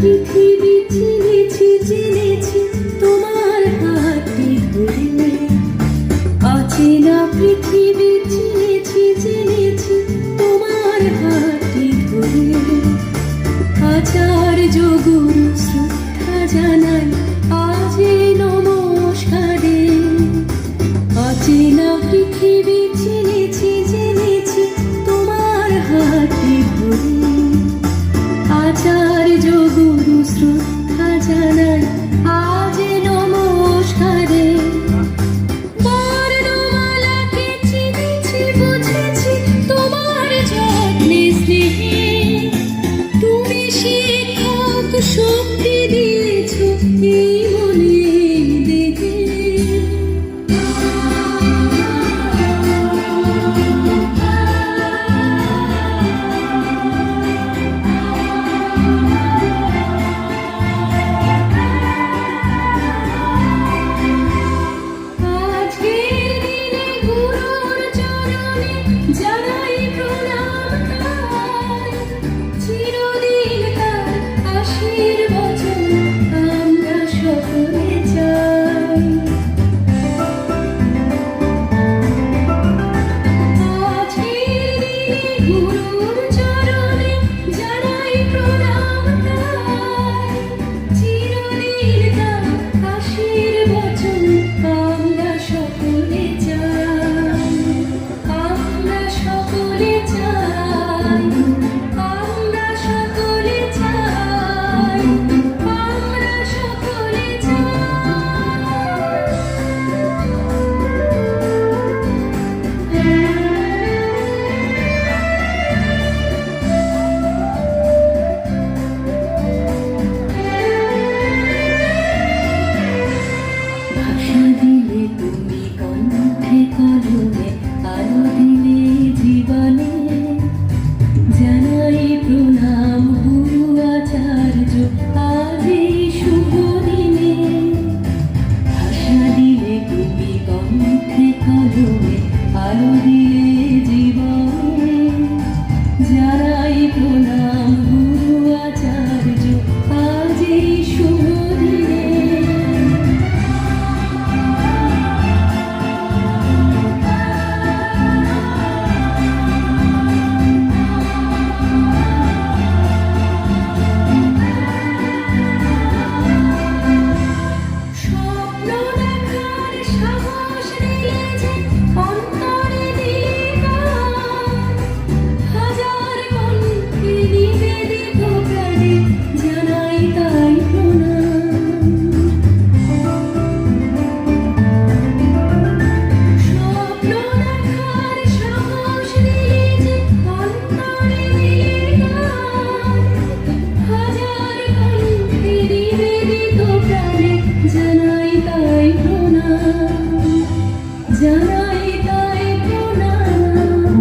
পৃথিবী চিনেছি জেনেছি তোমার হাতটি ধরে, অচেনা পৃথিবী চিনেছি জেনেছি তোমার হাতটি ধরে। আচার্য গুরু শ্রদ্ধা জানাই আজ এই নমস্কারে। অচেনা পৃথিবী চিনেছি জেনেছি তোমার হাতটি ধরে। আচার্য গুরু শ্রদ্ধা জানাই আজ এই নমস্কারে। বর্ণমালাকে চিনেছি বুঝেছি তোমার যত্নে স্নেহে। তুমি শিক্ষক শক্তি দিয়েছ এই মনে দেহে। আজকের দিনে গুরুর চরণে জানাই প্রণাম তাই। চিরদিন তার আশীর্বচন আমরা সকলে চাই। আজকের দিনে গুরুর চরণে জানাই প্রণাম তাই। চিরদিন তার আশীর্বচন আমরা সকলে চাই। আমরা সকলে চাই। আমরা সকলে চাই। আমরা সকলে ভাষা দিলে তুমি কণ্ঠে কলমে আলো দিলে জীবনে। জানাই প্রণাম গুরু আচার্য আজ এই শুভ দিনে। ভাষা দিলে তুমি কণ্ঠে কলমে আলো দিলে জীবনে। জানাই প্রণাম গুরু আচার্য আজ এই শুভ দিনে। স্বপ্ন দেখার সাহস দিলে যে অন্তরে দিলে গান। হাজার কণ্ঠে নিবেদিত প্রাণে জানাই তাই প্রণাম। স্বপ্ন দেখার সাহস দিলে যে অন্তরে দিলে গান। হাজার কণ্ঠে নিবেদিত প্রাণে জানাই তাই প্রণাম। জানাই তাই প্রণাম।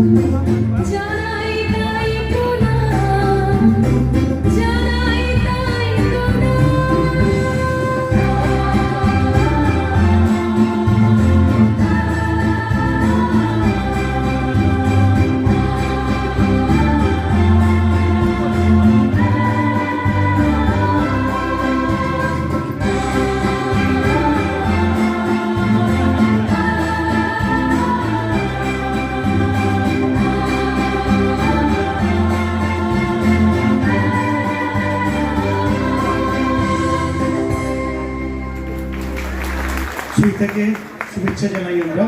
জানাই তাই প্রণাম। জানাই তাই সুই থেকে শুভেচ্ছা জানাই আমরা।